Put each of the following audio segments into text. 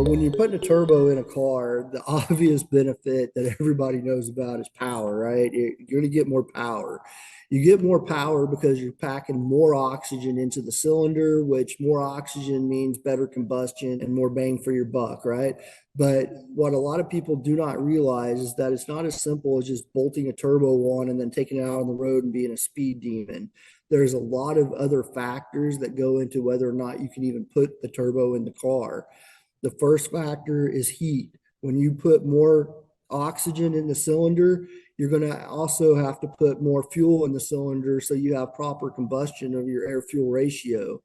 When you're putting a turbo in a car, the obvious benefit that everybody knows about is power, right? You're going to get more power. You get more power because you're packing more oxygen into the cylinder, which more oxygen means better combustion and more bang for your buck, right? But what a lot of people do not realize is that it's not as simple as just bolting a turbo on and then taking it out on the road and being a speed demon. There's a lot of other factors that go into whether or not you can even put the turbo in the car. The first factor is heat. When you put more oxygen in the cylinder, you're going to also have to put more fuel in the cylinder so you have proper combustion of your air fuel ratio.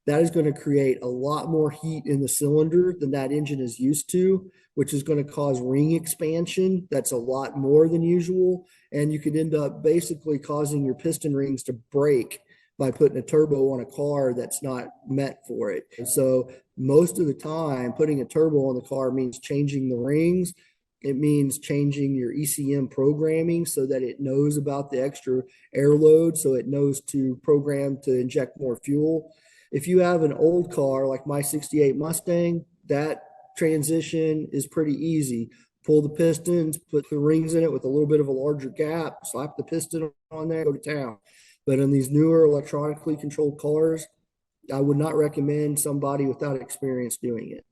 That is going to create a lot more heat in the cylinder than that engine is used to, which is going to cause ring expansion. That's a lot more than usual. And you could end up basically causing your piston rings to break by putting a turbo on a car that's not meant for it. And so most of the time, putting a turbo on the car means changing the rings. It means changing your ECM programming so that it knows about the extra air load, so it knows to program to inject more fuel. If you have an old car like my 68 Mustang, that transition is pretty easy. Pull the pistons, put the rings in it with a little bit of a larger gap, slap the piston on there, go to town. But in these newer electronically controlled cars, I would not recommend somebody without experience doing it.